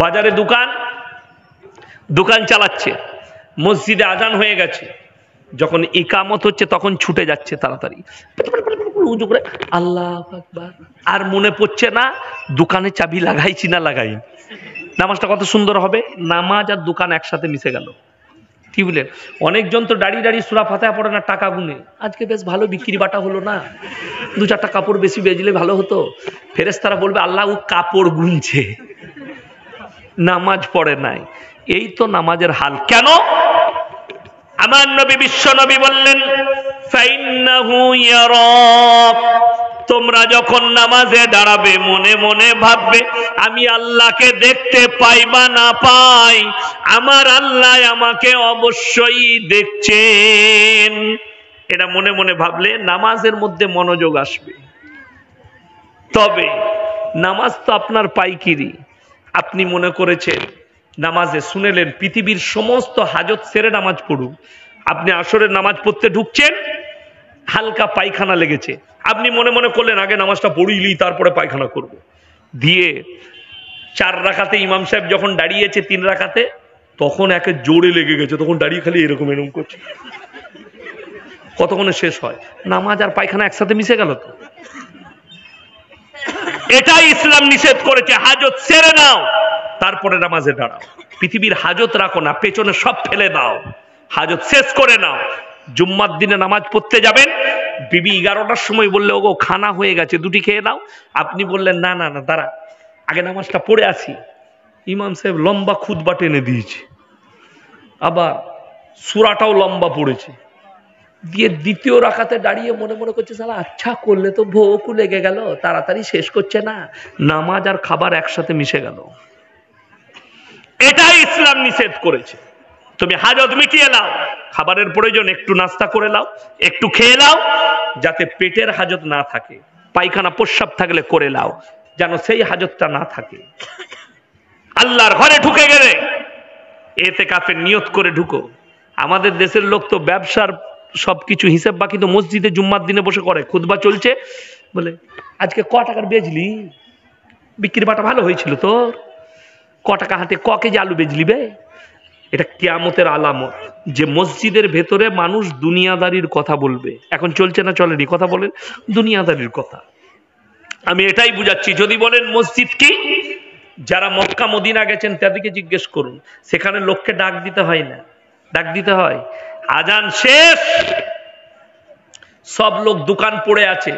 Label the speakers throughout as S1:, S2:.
S1: বাজারে দোকান দোকান চালাচ্ছে, মসজিদে আজান হয়ে গেছে, যখন ইকামত হচ্ছে তখন ছুটে যাচ্ছে তাড়াতাড়ি, উজু করে আল্লাহু আকবার, আর মনে পড়ছে না দোকানে চাবি লাগাইছি না লাগাই। নামাজটা কত সুন্দর হবে, নামাজ আর দোকান একসাথে মিশে গেল। কি বলেন? অনেকজন তো দাঁড়িয়ে দাঁড়িয়ে সূরা ফাতিহা পড়ে না, টাকা গুনে, আজকে বেশ ভালো বিক্রি বাটা হলো না, দু চারটা কাপড় বেশি বেচলে ভালো হতো। ফেরেশতারা বলবে আল্লাহ ও কাপড় গুনছে, নামাজ পড়ে নাই। এই তো নামাজের হাল। কেন? আমার নবী বিশ্ব নবী বললেন ফাইন্নাহু ইয়ারাক, তোমরা যখন নামাজে দাঁড়াবে মনে মনে ভাববে আমি আল্লাহকে দেখতে পাই বা না পাই, আমার আল্লাহ আমাকে অবশ্যই দেখছেন। এটা মনে মনে ভাবলে নামাজের মধ্যে মনোযোগ আসবে। তবে নামাজ তো আপনার পাইকিরি, আপনি মনে করেছেন নামাজে, শুনেলেন পৃথিবীর সমস্ত হাজত সেরে নামাজ পড়ুক, আপনি আসরের নামাজ পড়তে ঢুকছেন, হালকা পায়খানা লেগেছে, আপনি মনে মনে করলেন আগে নামাজটা পড়িলি তারপরে পায়খানা করব, দিয়ে 4 রাকাতে ইমাম সাহেব যখন দাঁড়িয়েছে 3 রাকাতে, তখন একে জোরে লেগে গেছে, তখন দাঁড়িয়ে খালি এরকম এরকম করছে, কতক্ষণে শেষ হয়? নামাজ আর পায়খানা একসাথে মিশে গেল তো। এটাই ইসলাম নিষেধ করেছে, হাজত সেরে নাও তারপরে নামাজে দাঁড়াও। পৃথিবীর হাজত রাখো না, পেছনে সব ফেলে দাও, হাজত শেষ করে নাও। জুম্মার দিনে নামাজ পড়তে যাবেন, বিবি 11টার সময় বললে ওগো খানা হয়ে গেছে, 2টি খেয়ে দাও, আপনি বললেন না না না দাঁড়া আগে নামাজটা পড়ে আসি, ইমাম সাহেব লম্বা খুতবা টেনে দিয়েছে, আবার সূরাটাও লম্বা পড়েছে, দিয়ে 2য় রাকাতে দাঁড়িয়ে মনে মনে করছে সালা আচ্ছা করলে তো ভোকও লেগে গেল, তাড়াতাড়ি শেষ করছে না, নামাজ আর খাবার একসাথে মিশে গেল। এটাই ইসলাম নিষেধ করেছে। তুমি হাজত মিটিয়ে নাও, খাবারের প্রয়োজন একটু নাস্তা করে নাও, একটু খেয়ে নাও, যাতে পেটের হাজত না থাকে, পায়খানা প্রস্রাব থাকলে করে নাও, যেন সেই হাজতটা না থাকে। আল্লাহর ঘরে ঢুকে গেলে ইতিকাফের নিয়ত করে ঢুকো। আমাদের দেশের লোক তো ব্যবসার সবকিছু হিসাব বাকি তো মসজিদে জুম্মার দিনে বসে করে, খুতবা চলছে, বলে আজকে ক টাকার বেচলি, বিক্রি বাটা ভালো হয়েছিল তোর, ক টাকা হাতে ক কেজি আলু বেচলি বে। এটা কিয়ামতের আলামত যে মসজিদের ভেতরে মানুষ দুনিয়াদারির কথা বলবে। এখন চলছে না চলেনি? কথা বলেন, দুনিয়াদারির কথা। আমি এটাই বুঝাচ্ছি। যদি বলেন মসজিদ কি, যারা মক্কা মদিনা গেছেন তাদেরকে জিজ্ঞেস করুন, সেখানে লোককে ডাক দিতে হয় না, ডাক দিতে হয় আজান শেষ, সব লোক দোকান পড়ে আছে,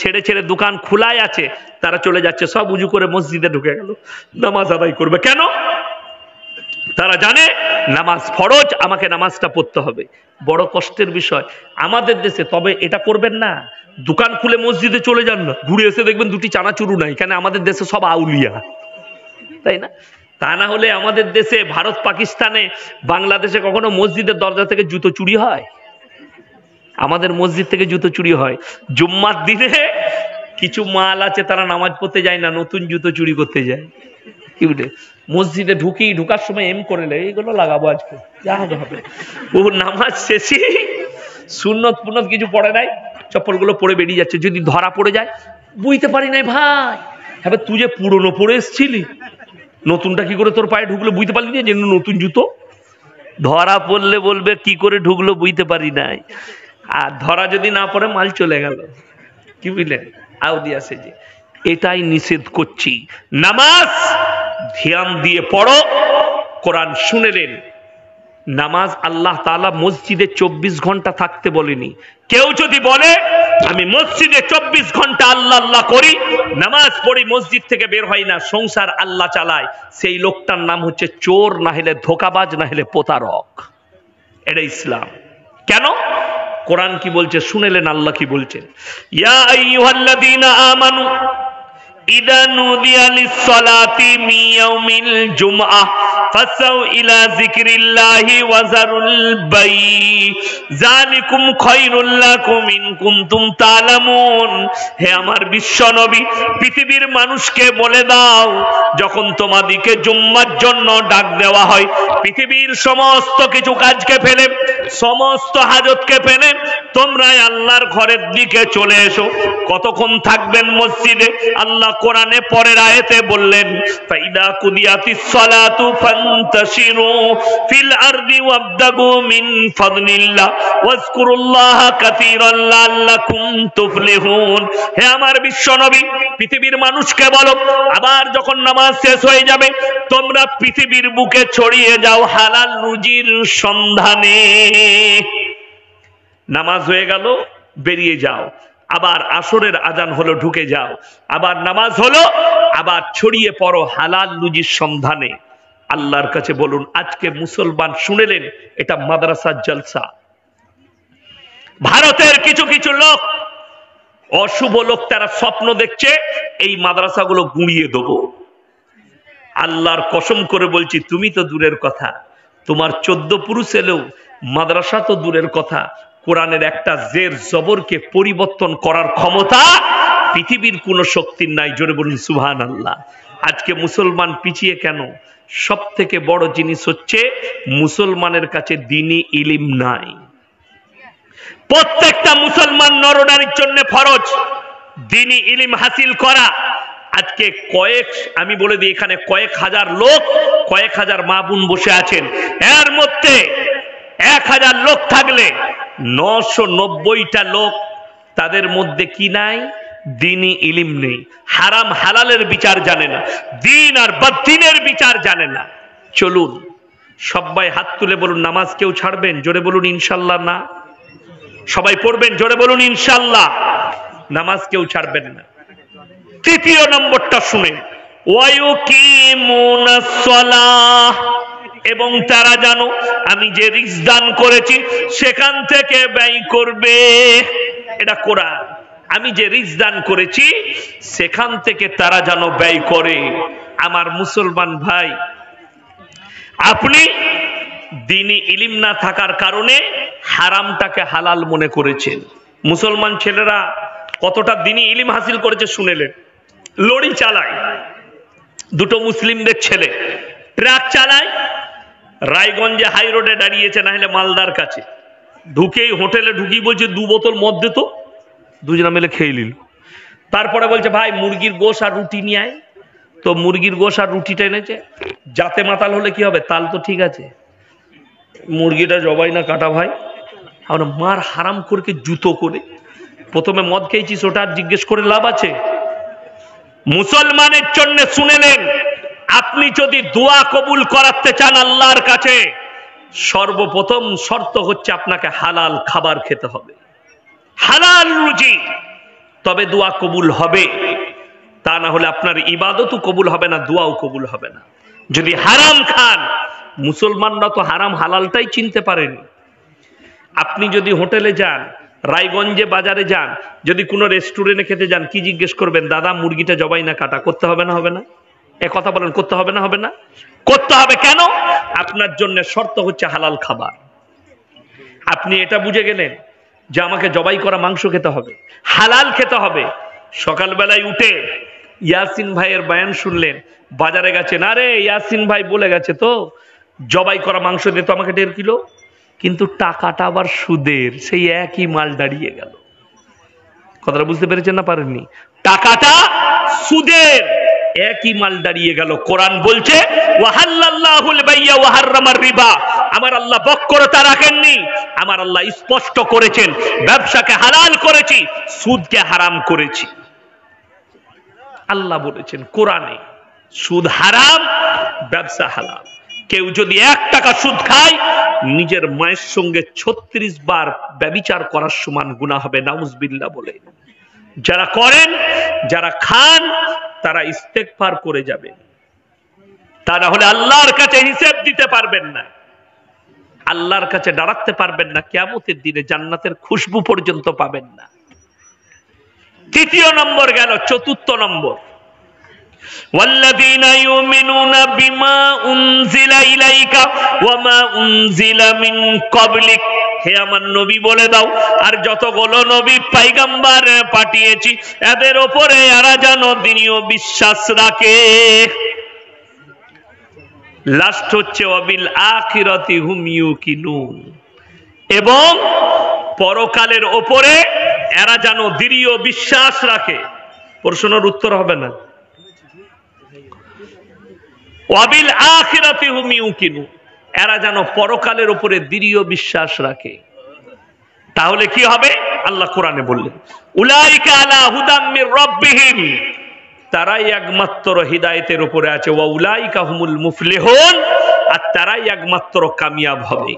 S1: ছেড়ে ছেড়ে দোকান খোলাই আছে, তারা চলে যাচ্ছে, সব উজু করে মসজিদে ঢুকে গেল, নামাজ আদায় করবে। কেন? তারা জানে নামাজ ফরজ, আমাকে নামাজটা পড়তে হবে। বড় কষ্টের বিষয় আমাদের দেশে। তবে এটা করবেন না, দোকান খুলে মসজিদে চলে যান না, ঘুরে এসে দেখবেন 2টি চানাচুরু নাই, কেন? আমাদের দেশে সব আউলিয়া, তাই না? তা না হলে আমাদের দেশে, ভারত পাকিস্তানে বাংলাদেশে কখনো মসজিদের দরজা থেকে জুতো চুরি হয়? আমাদের মসজিদ থেকে জুতো চুরি হয়। জুম্মার দিনে কিছু মাল আছে তারা নামাজ পড়তে যায় না, নতুন জুতো চুরি করতে যায়। কি বলে মসজিদে ঢুকার সময় এম করে এইগুলো লাগাবো আজকে যা হবে, ও নামাজ শেষে সুন্নত পুন্নত কিছু পড়ে নাই, চপ্পলগুলো পরে বেরিয়ে যাচ্ছে। যদি ধরা পড়ে যায়, বুঝতে পারি নাই ভাই, হ্যাঁ তুই যে পুরনো পরে এসছিলি, নতুনটা কি করে তোর পায়ে ঢুকলো বুঝতে পারলি না, যে নতুন জুতো। ধরা পড়লে বলবে কি করে ঢুকলো বুঝতে পারি নাই, আর ধরা যদি না পড়ে মাল চলে গেল। কি বুঝলেন? আউলিয়া সেজে। এটাই নিষেধ করছি। নামাজ ধ্যান দিয়ে পড়ো। কোরআন শুনেলেন, নামাজ আল্লাহ তাআলা মসজিদে 24 ঘন্টা থাকতে বলেনি। কেউ যদি বলে আমি মসজিদে 24 ঘন্টা আল্লাহ আল্লাহ করি, নামাজ পড়ি, মসজিদ থেকে বের হয় না, সংসার আল্লাহ চালায়, সেই লোকটার নাম হচ্ছে চোর, না হলে ধোঁকাবাজ, না হলে প্রতারক। এটা ইসলাম। কেন? কোরআন কি বলছে শুনেলেন, আল্লাহ কি বলছেন? ইয়া আইয়ুহাল্লাযীনা আমানু ইযা নুদিয়া লিস-সালাতি মিন ইয়াউমিল জুমআহ ফাসাউ ইলা যিকরিল্লাহি ওয়া যারুল বাই যালিকুম খায়রুল লাকুম ইন কুনতুম তা'লামুন। হে আমার বিশ্ব নবী, পৃথিবীর মানুষকে বলে দাও, যখন তোমাদেরকে জুম্মার জন্য ডাক দেওয়া হয়, পৃথিবীর সমস্ত কিছু কাজকে ফেলে সমস্ত হাজতকে ফেলে তোমরা আল্লাহর ঘরের দিকে চলে এসো। কতক্ষণ থাকবেন মসজিদে? আল্লাহ কোরআনে পরের আয়াতে বললেন, ফাইদা কুদিয়াতিস সালাতু ফান্তাশিরু ফিল আরদি ওয়াবতাগু মিন ফাদলিল্লাহ ওয়াজকুরুল্লাহা কাসীরান লাআল্লাকুম তুফলিহুন। হে আমার বিশ্ব নবী, পৃথিবীর মানুষকে বলো, আবার যখন নামাজ শেষ হয়ে যাবে তোমরা পৃথিবীর বুকে ছড়িয়ে যাও হালাল রুজির সন্ধানে। নামাজ হয়ে গেল, বেরিয়ে যাও। আবার আসরের আজান হলো, ঢুকে যাও। আবার নামাজ হলো, আবার ছড়িয়ে পড়ো হালাল রুজির সন্ধানে। আল্লাহর কাছে বলুন, আজকে মুসলমান শুনেলেন, এটা মাদ্রাসার জলসা। ভারতের কিছু কিছু লোক, অশুভ লোক, তারা স্বপ্ন দেখছে এই মাদ্রাসাগুলো গুঁড়িয়ে দেবো। আল্লাহর কসম করে বলছি, তুমি তো দূরের কথা, তোমার 14 পুরুষ এলেও মাদ্রাসা তো দূরের কথা, কোরআনের একটা জের জবরকে পরিবর্তন করার ক্ষমতা পৃথিবীর কোন শক্তির নাই। জোরে বলুন সুবহানাল্লাহ। আজকে মুসলমান পিছিয়ে কেন? সব থেকে বড় জিনিস হচ্ছে মুসলমানের কাছে দ্বীনি ইলম নাই। প্রত্যেকটা মুসলমান নরনারীর জন্য ফরজ দ্বীনি ইলম হাসিল করা। আজকে আমি বলে দিই, এখানে কয়েক হাজার লোক, কয়েক হাজার মা বোন বসে আছেন, এর মধ্যে 1000 লোক থাকলে 990টা লোক, তাদের মধ্যে কি নাই? দ্বীনি ইলম নেই। হারাম হালালের বিচার জানে না, দ্বীন আর বদ্দীনের বিচার জানে না। চলুন সবাই হাত তুলে বলুন, নামাজ কেউ ছাড়বেন? জোরে বলুন ইনশাল্লাহ। না? সবাই পড়বেন? জোরে বলুন ইনশাল্লাহ। নামাজ কেউ ছাড়বেন না। তৃতীয় নম্বরটা শুনেন, ওয়ায়ুকিমুনাস সালাহ, এবং তারা জানো আমি যে রিজক দান করেছি সেখান থেকে ব্যয় করবে। এটা কোরআন। আমি যে রিজক দান করেছি সেখান থেকে তারা যেন ব্যয় করে। আমার মুসলমান ভাই, আপনি দ্বীনি ইলম না থাকার কারণে হারামটাকে হালাল মনে করেছেন। মুসলমান ছেলেরা কতটা দ্বীনি ইলম হাসিল করেছে শুনেলেন। লরি চালায়, দুটো মুসলিমদের ছেলে ট্রাক চালায়, রায়গঞ্জে হাই রোডে দাঁড়িয়েছে, না হলে মালদার কাছে, ঢুকেই হোটেলে ঢুকি বলছে 2 বোতল মদ দে তো। দুজনা মিলে খেয়ে নিল। তারপরে বলছে ভাই মুরগির গোশ আর রুটি নিয়ে আয়। তো মুরগির গোশ আর রুটিটা এনেছে। যাতে মাতাল হলে কি হবে? তাল তো ঠিক আছে, মুরগিটা জবাই না কাটা ভাই। আমরা মার হারাম করে জুতো করে, প্রথমে মদ খেয়েছিস ওটা আর জিজ্ঞেস করে লাভ আছে? মুসলমানের জন্য শুনেলেন, আপনি যদি দোয়া কবুল করাতে চান আল্লাহর কাছে, সর্বপ্রথম শর্ত হচ্ছে আপনাকে হালাল খাবার খেতে হবে, হালাল রুজি, তবে দোয়া কবুল হবে। তা না হলে আপনার ইবাদতও কবুল হবে না, দোয়াও কবুল হবে না। যদি হারাম খান, মুসলমানরা তো হারাম হালালটাই চিনতে পারেনি। আপনি যদি হোটেলে যান, রায়গঞ্জে বাজারে যান, যদি কোনো রেস্টুরেন্টে খেতে যান, কি জিজ্ঞেস করবেন? দাদা মুরগিটা জবাই না কাটা? করতে হবে না হবে না? এ কথা বলেন, করতে হবে না হবে না? করতে হবে। কেন? আপনার জন্য শর্ত হচ্ছে হালাল খাবার। আপনি এটা বুঝে গেলেন যে আমাকে জবাই করা মাংস খেতে হবে, হালাল খেতে হবে। সকালবেলায় উঠে ইয়াসিন ভাইয়ের বয়ান শুনলেন, বাজারে গেছেন, আরে ইয়াসিন ভাই বলে গেছে তো জবাই করা মাংস দিতে আমাকে 1.5 কিলো, কিন্তু টাকাটা আবার সুদের, সেই একই মাল দাঁড়িয়ে গেল। কথাটা বুঝতে পেরেছেন না পারেননি? টাকাটা সুদের, একই মাল দাঁড়িয়ে গেল। কোরআন বলছে ওয়াহাল্লাল্লাহুল বাইয়া ওয়া হাররামার রিবা। আমার আল্লাহ বক্রতা রাখেননি, আমার আল্লাহ স্পষ্ট করেছেন ব্যবসাকে হালাল করেছি, সুদকে হারাম করেছি। আল্লাহ বলেছেন কোরআনে সুদ হারাম, ব্যবসা হালাল। কেউ যদি 1 টাকা সুদ খায়, নিজের মায়ের সঙ্গে 36 বার ব্যভিচার করার সমান গুনাহ হবে, নাউজুবিল্লাহ বলে। যারা করেন, যারা খান, তারা ইস্তেগফার করে যাবেন, তা না হলে আল্লাহর কাছে হিসাব দিতে পারবেন না, আল্লাহর কাছে দাঁড়াতে পারবেন না, কিয়ামতের দিনে জান্নাতের খুশবু পর্যন্ত পাবেন না। তৃতীয় নম্বর গেল। চতুর্থ নম্বর, ওয়াল্লাযীনা ইউমিনুনা বিমা উনজিলা ইলাইকা ওয়া মা উনজিলা মিন ক্বাবলিক। হে আমার নবী বলে দাও, আর যতগুলো নবী পয়গম্বর পাঠিয়েছি এদের উপরে এরা যেন দিনীয় বিশ্বাস রাখে। লাস্ট হচ্ছে ওয়াবিল আখিরাতি হুম ইউকিনুন। এবং পরকালের ওপরে এরা যেন দৃঢ় বিশ্বাস রাখে। প্রশ্নের উত্তর হবে না। ওয়াবিল আখিরাতি হুম ইউকিনুন, এরা যেন পরকালের উপরে দৃঢ় বিশ্বাস রাখে। তাহলে কি হবে? আল্লাহ কোরআনে বললেন, উলাইকা আলা হুদাম মির রাব্বিহিম, তারাই একমাত্র হিদায়াতের উপরে আছে। ওয়া উলাইকা হুমুল মুফলিহুন, আর তারাই একমাত্র কামিয়াব হবে।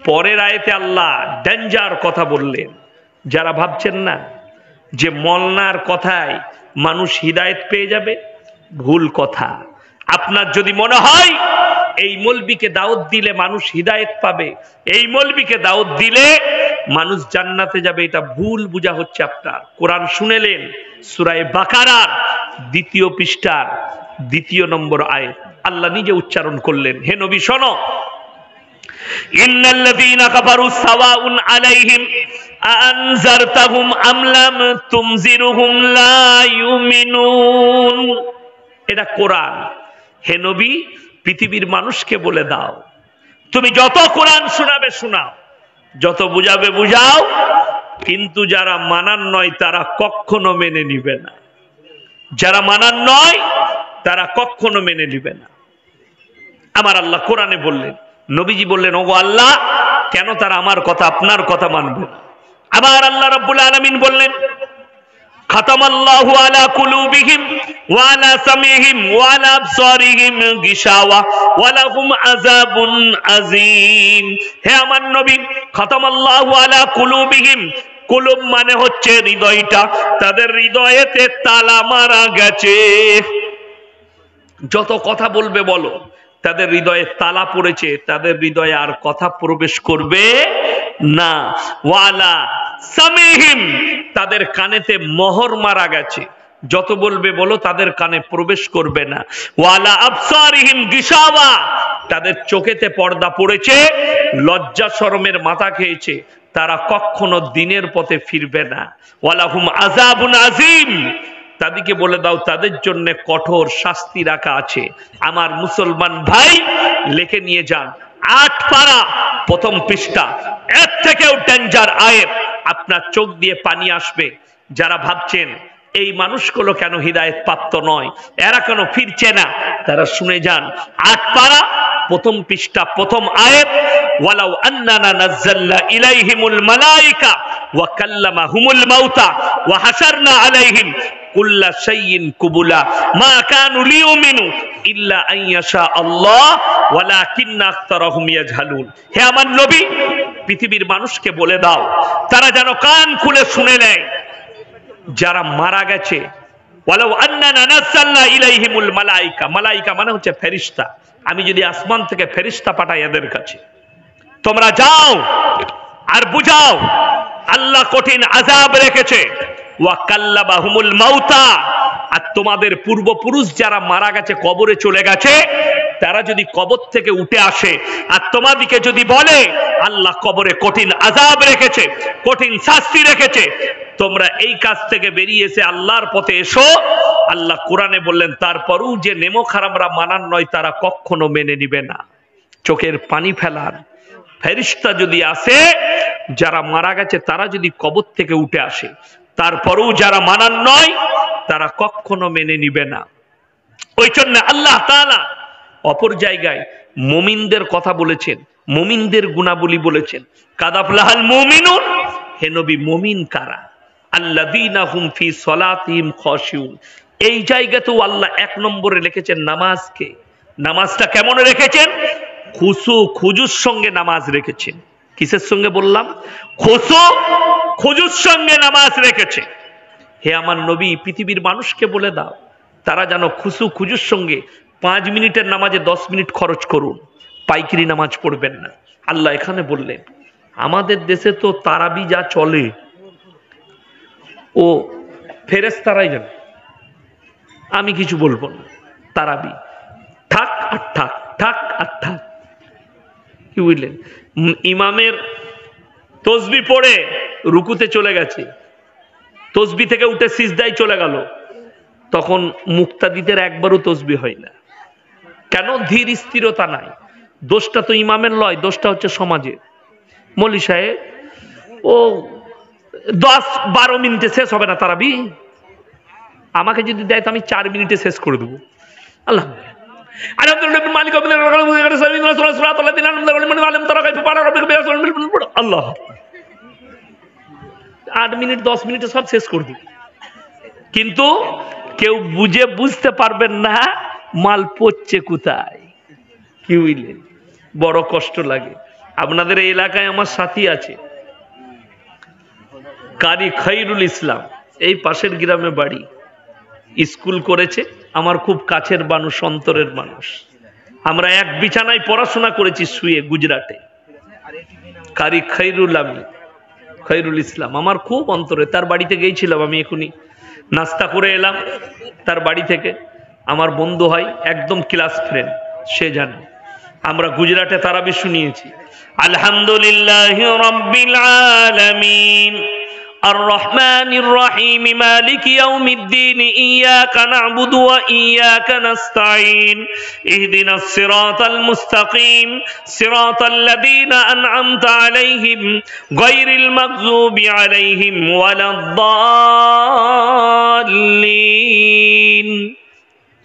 S1: পরের আয়াতে আল্লাহ ডেঞ্জার কথা বললেন। যারা ভাবছেন না যে মলনার কথায় মানুষ হিদায়াত পেয়ে যাবে, ভুল কথা। আপনার যদি মনে হয় এই মৌলবীকে দাওয়াত দিলে মানুষ হিদায়াত পাবে, এই মৌলবীকে দাওয়াত দিলে মানুষ জান্নাতে যাবে, এটা ভুল বুঝা হচ্ছে আপনার। কোরআন শুনেলেন, সূরা বাকারার 2 পৃষ্ঠার 2 নম্বর আয়াত আল্লাহ নিজে উচ্চারণ করলেন, হে নবী শোনো, ইন্নাল্লাযীনা কাফারু সাওয়াউন আলাইহিম আনজারতাহুম আম লাম তুনজিরহুম লা ইউমিনুন। এটা কোরআন। হে নবী, পৃথিবীর মানুষকে বলে দাও, তুমি যত কোরআন শোনাবে শোনাও, যত বুঝাবে বুঝাও, কিন্তু যারা মানার নয় তারা কখনো মেনে নিবে না। যারা মানার নয় তারা কখনো মেনে নিবে না। আমার আল্লাহ কোরআনে বললেন, নবীজি বললেন, ওগো আল্লাহ, কেন তারা আমার কথা আপনার কথা মানবে না? আবার আল্লাহ রাব্বুল আলামিন বললেন, খাতামাল্লাহু আলা কুলুবিহিম ওয়া আলা সামিহিম ওয়া আলা আবসারিহিম গিশাওয়া ওয়া লাহুম আযাবুন আযীম। হে আমার নবী, খাতামাল্লাহু আলা কুলুবিহিম, কুলুব মানে হচ্ছে হৃদয়টা, তাদের হৃদয়েতে তালা মারা গেছে। যত কথা বলবে বলো, তাদের হৃদয়ে তালা পড়েছে, তাদের হৃদয়ে আর কথা প্রবেশ করবে না। ওয়ালা সামিহিম, তাদের কানেতে মোহর মারা গেছে, যত বলবে বলো তাদের কানে প্রবেশ করবে না। ওয়ালা আবসারিহিম গিশাওয়া, তাদের চোখেতে পর্দা পড়েছে, লজ্জা শরমের মাথা খেয়েছে, তারা কখনো দিনের পথে ফিরবে না। ওয়ালাহুম আযাবুন আযীম, তাদেরকে বলে দাও তাদের জন্য কঠোর শাস্তি রাখা আছে। আমার মুসলমান ভাই লিখে নিয়ে যান, 8 পারা 1ম পৃষ্ঠা, এর থেকেও ডেঞ্জার আয়াত, আপনার চোখ দিয়ে পানি আসবে। যারা ভাবছেন এই মানুষগুলো কেন হিদায়াত প্রাপ্ত নয়, এরা কেন ফিরছে না, তারা শুনে যান, 8 পারা 1ম পৃষ্ঠা 1ম আয়াত, ওয়ালাউ আন্নানা নাযালনা ইলাইহিমুল মালায়েকা ওয়া কাল্লামাহুমুল মাউতা ওয়া হাসারনা আলাইহিম কুল্লা শাইইন কুবুলা মা কানু লিউমিনু ইল্লা আন ইয়াশা আল্লাহ ওয়ালাকিন্না আকতারাহুম ইয়াজহালুন। হে আমার নবী, পৃথিবীর মানুষকে বলে দাও তারা যেন কান খুলে শুনে নেয়, যারা মারা গেছে, ওয়ালাউ আন্নানা নাযালনা ইলাইহিমুল মালায়েকা, মালায়েকা মানে হচ্ছে ফেরেশতা, আমি যদি আসমান থেকে ফেরেশতা পাঠাই এদের কাছে, তোমরা যাও আর বুঝাও আল্লাহ কঠিন আযাব রেখেছে, ওয়া কাল্লাবাহুমুল মাউতা, আর তোমাদের পূর্বপুরুষ যারা মারা গেছে, কবরে চলে গেছে, তারা যদি কবর থেকে উঠে আসে আর তোমাদিকে যদি বলে আল্লাহ কবরে কঠিন আযাব রেখেছে, কঠিন শাস্তি রেখেছে, তোমরা এই কাজ থেকে বেরিয়ে এসে আল্লাহর পথে এসো, আল্লাহ কোরআনে বললেন তারপরও যে নেমো খারামরা মানার নয় তারা কখনো মেনে নিবে না। চোখের পানি ফেলার ফেরেশতা যদি আসে, যারা মারা গেছে তারা যদি কবর থেকে উঠে আসে, তারপরেও যারা মানার নয় তারা কখনো মেনে নিবে না। ওই জন্য আল্লাহ তাআলা অপর জায়গায় মুমিনদের কথা বলেছেন, মুমিনদের গুণাবলী বলেছেন, কাদ আফলাহাল মুমিনুন, হে নবী মুমিন কারা? আল্লাযীনা হুম ফি সলাতিহিম খাশিউন। এই জায়গাতেও আল্লাহ 1 নম্বরে লিখেছেন নামাজকে। নামাজটা কেমন রেখেছেন? খুশু খুজুর সঙ্গে নামাজ রেখেছেন। কিসের সঙ্গে বললাম? খুশু খুজুর সঙ্গে নামাজ রেখেছে। হে আমার নবী, পৃথিবীর মানুষকে বলে দাও তারা যেন খুশু খুজুর সঙ্গে 5 মিনিটের নামাজে 10 মিনিট খরচ করুন, পাইকারি নামাজ পড়বেন না। আল্লাহ এখানে বললেন, আমাদের দেশে তো তারাবি যা চলে ও ফেরেশতারাই জানে, আমি কিছু বলবো না। তারাবি ঠাক আর ঠাক, ঠাক আর ঠাক, কি বুঝলেন? ইমামের তসবি পড়ে রুকুতে চলে গেছে, তসবি থেকে উঠে সিজদায় চলে গেল, তখন মুক্তাদিদের একবারও তসবি হয় না। কেন? ধীর স্থিরতা নাই। দোষটা তো ইমামের নয়, দোষটা হচ্ছে সমাজের। মৌলী সাহেব ও 10-12 মিনিটে শেষ হবে না তারাবি, আমাকে যদি দেয় তো আমি 4 মিনিটে শেষ করে দেবো। আল্লাহ আল্লাহ 8 মিনিট 10 মিনিটে সব শেষ করে দেবো। কিন্তু কেউ বুঝতে পারবেন না মাল পড়ছে কোথায়, কি বুঝলেন? বড় কষ্ট লাগে। আপনাদের এই এলাকায় আমার সাথী আছে, কারি খৈরুল ইসলাম, এই পাশের গ্রামে বাড়ি, স্কুল করেছে, আমার খুব কাছের মানুষ, অন্তরের মানুষ। আমরা এক বিছানায় পড়াশোনা করেছি শুয়ে গুজরাটে। কারি খৈরুল ইসলাম আমার খুব অন্তরে। তার বাড়িতে গিয়েছিলাম আমি, এখনই নাস্তা করে এলাম তার বাড়ি থেকে। আমার বন্ধু হয়, একদম ক্লাস ফ্রেন্ড, সে জানে আমরা গুজরাটে তারাবি শুনিয়েছি। আলহামদুলিল্লাহি রাব্বিল আলামিন الرحمن الرحيم مالك يوم الدين إياك نعبد وإياك نستعين اهدنا الصراط المستقيم صراط الذين أنعمت عليهم غير المغضوب عليهم ولا الضالين।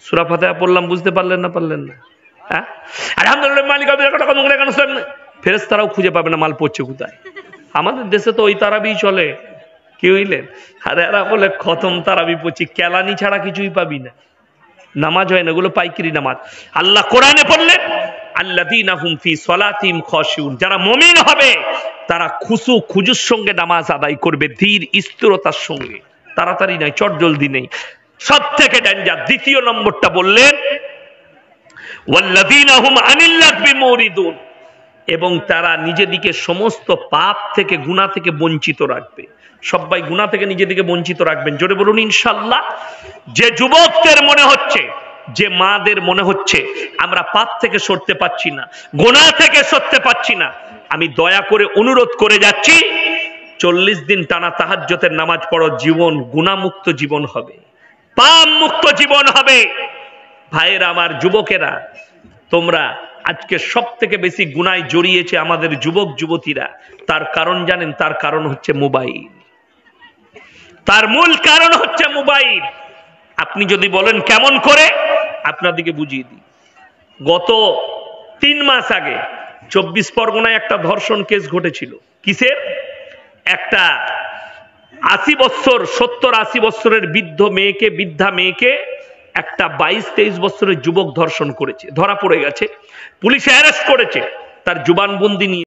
S1: সূরা ফাতিহা পড়লাম, বুঝতে পারলেন না? পারলেন না? হ্যাঁ, আলহামদুলিল্লাহ মালিক ফেরেশতারাও খুঁজে পাবে না মাল পড়ছে কোথায়। আমাদের দেশে তো ওই তারাবি চলে, কি হইলেন? আরে এরা বলে খতম তারাবি পড়ছি, কেলানি ছাড়া কিছুই পাবি না, নামাজ হয় না, এগুলো পাইকারি নামাজ। আল্লাহ কোরআনে বললেন আল্লাযীনা হুম ফি সলাতিহিম খাশিউন, যারা মুমিন হবে তারা খুজুর সঙ্গে নামাজ আদায় করবে, ধীর স্থিরতার সঙ্গে, তাড়াতাড়ি নাই, চটজলদি নেই। সব থেকে ডেঞ্জার দ্বিতীয় নম্বরটা বললেন ওয়াল্লাযীনা হুম আনিল লাগবি মুরিদুন, এবং তারা নিজেদিকে সমস্ত পাপ থেকে, গুনাহ থেকে বঞ্চিত রাখবে। সবাই গুনাহ থেকে নিজেদিকে বঞ্চিত রাখবেন, জোরে বলুন ইনশাআল্লাহ। যে যুবকদের মনে হচ্ছে, যে মাদের মনে হচ্ছে আমরা পাপ থেকে সরতে পারছি না, গুনাহ থেকে সরতে পারছি না, আমি দয়া করে অনুরোধ করে যাচ্ছি 40 দিন টানা তাহাজ্জুদের নামাজ পড়ো, জীবন গুনাহমুক্ত জীবন হবে, পাপ মুক্ত জীবন হবে। ভাইয়েরা আমার, যুবকেরা, তোমরা আজকে সব থেকে বেশি গুনায় জড়িয়েছে আমাদের যুবক যুবতীরা। তার কারণ জানেন? তার কারণ হচ্ছে মোবাইল। তার মূল কারণ হচ্ছে মোবাইল। আপনি যদি বলেন কেমন করে, আপনাদেরকে বুঝিয়ে দিই। গত 3 মাস আগে 24 পরগনায় একটা ধর্ষণ কেস ঘটেছিল। কিসের? একটা 70-80 বছরের বৃদ্ধা মেয়েকে একটা 22-23 বছরের যুবক ধর্ষণ করেছে, ধরা পড়ে গেছে, পুলিশ অ্যারেস্ট করেছে, তার জবানবন্দি নিয়ে